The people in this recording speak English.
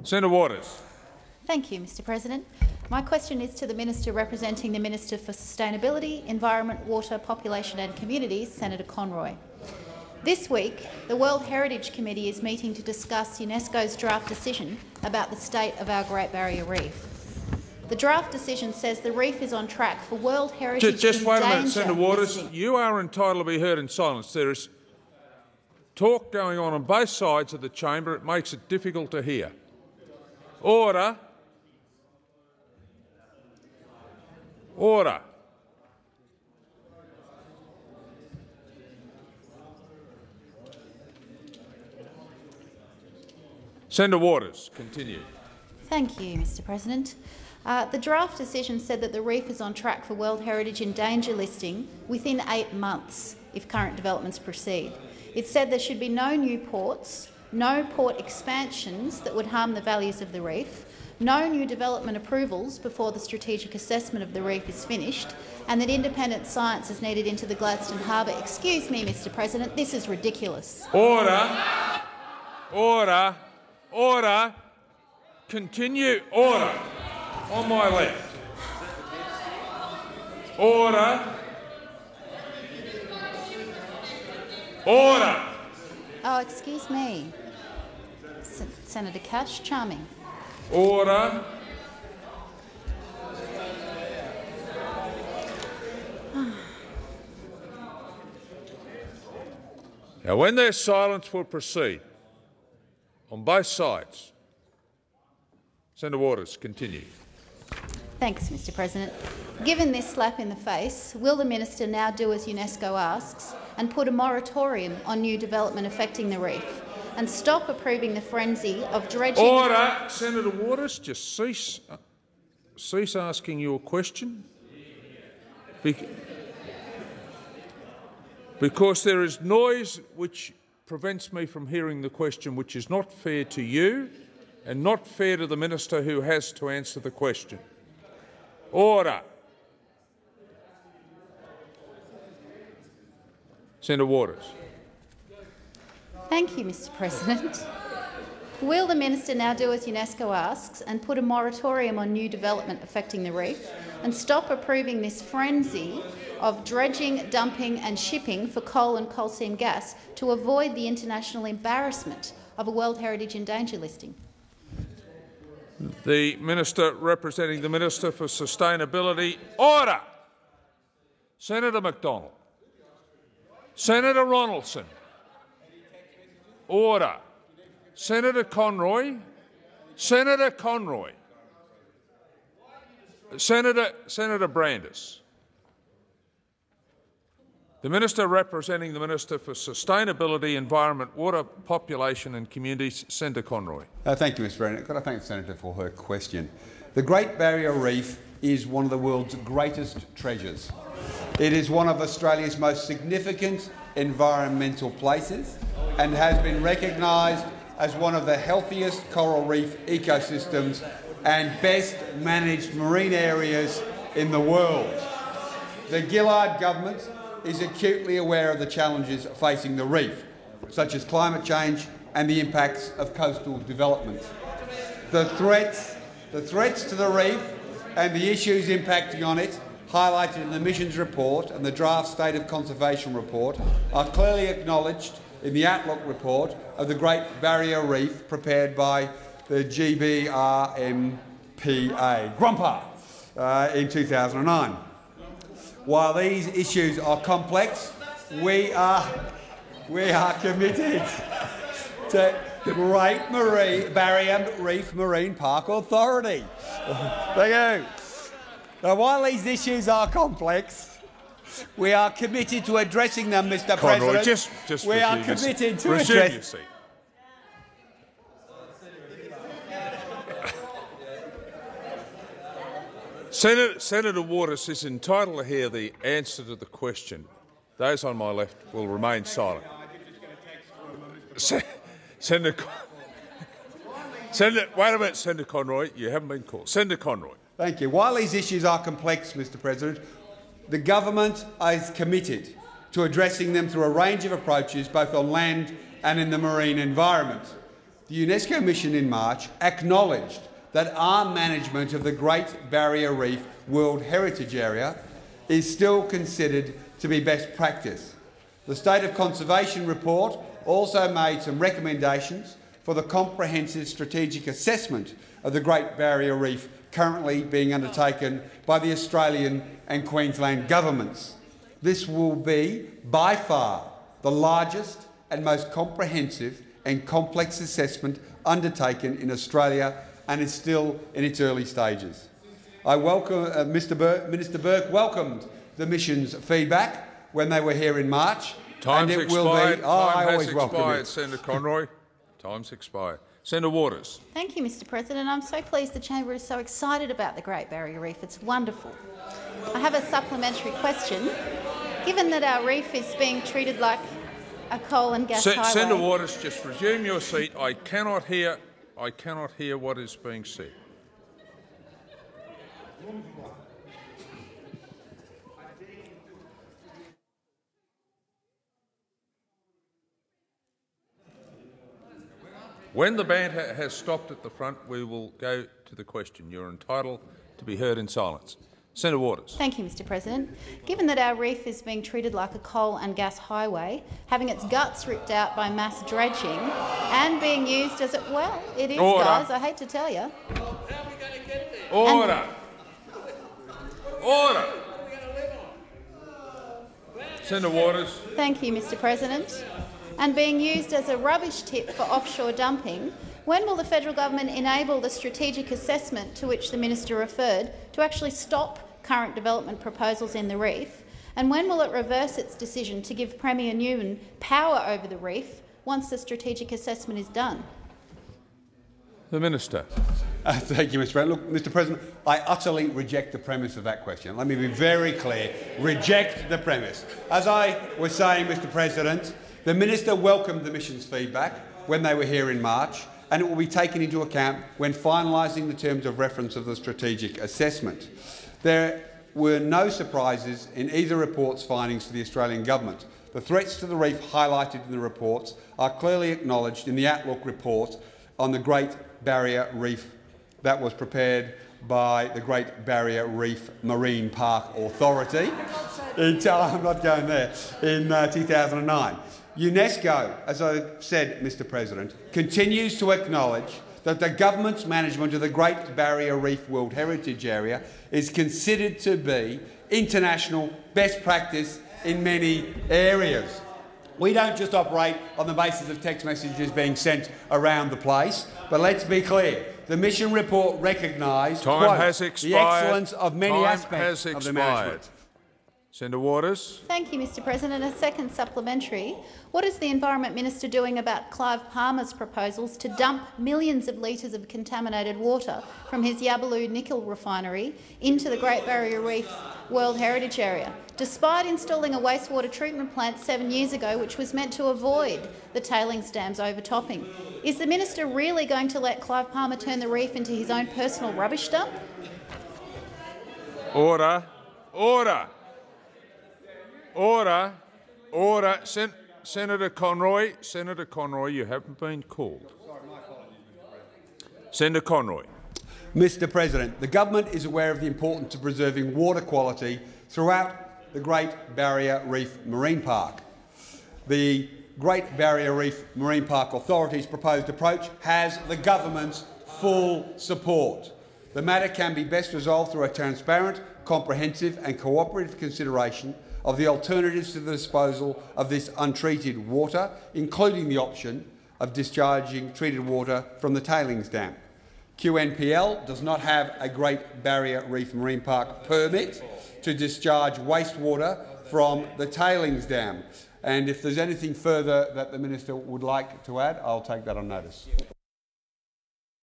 Senator Waters. Thank you, Mr President. My question is to the Minister representing the Minister for Sustainability, Environment, Water, Population and Communities, Senator Conroy. This week, the World Heritage Committee is meeting to discuss UNESCO's draft decision about the state of our Great Barrier Reef. The draft decision says the reef is on track for World Heritage Just wait a minute, Senator Waters. You are entitled to be heard in silence. There is talk going on both sides of the chamber. It makes it difficult to hear. Order. Order. Senator Waters, continue. Thank you, Mr President. The draft decision said that the reef is on track for World Heritage in Danger listing within 8 months if current developments proceed. It said there should be no new ports, no port expansions that would harm the values of the reef, no new development approvals before the strategic assessment of the reef is finished, and that independent science is needed into the Gladstone Harbour. Excuse me, Mr President, this is ridiculous. Order. Order. Order. Continue. Order. On my left. Order. Order. Oh, excuse me. Senator Cash, charming. Order. Now, when there's silence, we'll proceed on both sides. Senator Waters, continue. Thanks, Mr President. Given this slap in the face, will the minister now do as UNESCO asks and put a moratorium on new development affecting the reef and stop approving the frenzy of dredging— Order! Senator Waters, just cease asking your question. Because there is noise which prevents me from hearing the question, which is not fair to you and not fair to the minister who has to answer the question. Order. Senator Waters. Thank you, Mr President. Will the minister now do as UNESCO asks and put a moratorium on new development affecting the reef and stop approving this frenzy of dredging, dumping and shipping for coal and coal seam gas to avoid the international embarrassment of a World Heritage in Danger listing? The Minister representing the Minister for Sustainability. Order! Senator McDonald. Senator Ronaldson. Order. Senator Conroy. Senator Conroy. Senator Brandis. The Minister representing the Minister for Sustainability, Environment, Water, Population and Communities, Senator Conroy. Thank you, Mr President. Could I thank the Senator for her question? The Great Barrier Reef is one of the world's greatest treasures. It is one of Australia's most significant environmental places and has been recognised as one of the healthiest coral reef ecosystems and best managed marine areas in the world. The Gillard government is acutely aware of the challenges facing the reef, such as climate change and the impacts of coastal development. The threats to the reef and the issues impacting on it, highlighted in the Missions Report and the draft State of Conservation Report, are clearly acknowledged in the Outlook Report of the Great Barrier Reef prepared by the GBRMPA in 2009. While these issues are complex, we are committed to Great Barrier Reef Marine Park Authority. Thank you. Now, while these issues are complex, we are committed to addressing them, Mr. Conroy, President. just we are committed to addressing. Senator Waters is entitled to hear the answer to the question. Those on my left will remain silent. Senator, wait a minute, Senator Conroy. You haven't been called. Senator Conroy. Thank you. While these issues are complex, Mr. President, the government is committed to addressing them through a range of approaches, both on land and in the marine environment. the UNESCO mission in March acknowledged that our management of the Great Barrier Reef World Heritage Area is still considered to be best practice. The State of Conservation report also made some recommendations for the comprehensive strategic assessment of the Great Barrier Reef currently being undertaken by the Australian and Queensland governments. This will be, by far, the largest and most comprehensive and complex assessment undertaken in Australia and is still in its early stages. I welcome Minister Burke welcomed the mission's feedback when they were here in March. Time's and it expired. Will be, Time has expired, Senator Conroy. Time's expired. Senator Waters. Thank you, Mr President. I'm so pleased the chamber is so excited about the Great Barrier Reef. It's wonderful. I have a supplementary question. Given that our reef is being treated like a coal and gas highway— Senator Waters, just resume your seat. I cannot hear what is being said. When the band has stopped at the front, we will go to the question. You're entitled to be heard in silence. Senator Waters. Thank you, Mr President. Given that our reef is being treated like a coal and gas highway, having its guts ripped out by mass dredging and being used as well, it is, Order. guys, I hate to tell you. Order. Order. Senator Waters. Thank you, Mr President. And being used as a rubbish tip for offshore dumping, when will the federal government enable the strategic assessment to which the minister referred to actually stop current development proposals in the reef? And when will it reverse its decision to give Premier Newman power over the reef once the strategic assessment is done? The Minister. Thank you, Mr President. Look, Mr President, I utterly reject the premise of that question. Let me be very clear. Reject the premise. As I was saying, Mr President, the minister welcomed the mission's feedback when they were here in March, and it will be taken into account when finalising the terms of reference of the strategic assessment. There were no surprises in either report's findings to the Australian government. The threats to the reef highlighted in the reports are clearly acknowledged in the Outlook report on the Great Barrier Reef that was prepared by the Great Barrier Reef Marine Park Authority in 2009. UNESCO, as I said, Mr President, continues to acknowledge that the government's management of the Great Barrier Reef World Heritage Area is considered to be international best practice in many areas. We don't just operate on the basis of text messages being sent around the place, but let's be clear. The mission report recognised the excellence of many aspects of the management. Senator Waters. Thank you, Mr President. A second supplementary. What is the Environment Minister doing about Clive Palmer's proposals to dump millions of litres of contaminated water from his Yabaloo nickel refinery into the Great Barrier Reef World Heritage Area, despite installing a wastewater treatment plant 7 years ago which was meant to avoid the tailings dams overtopping? Is the minister really going to let Clive Palmer turn the reef into his own personal rubbish dump? Order. Order. Order. Order. Senator Conroy. Senator Conroy, you haven't been called. Senator Conroy. Mr President, the government is aware of the importance of preserving water quality throughout the Great Barrier Reef Marine Park. The Great Barrier Reef Marine Park Authority's proposed approach has the government's full support. The matter can be best resolved through a transparent, comprehensive and cooperative consideration of the alternatives to the disposal of this untreated water, including the option of discharging treated water from the tailings dam. QNPL does not have a Great Barrier Reef Marine Park permit to discharge wastewater from the tailings dam. And if there's anything further that the minister would like to add, I'll take that on notice.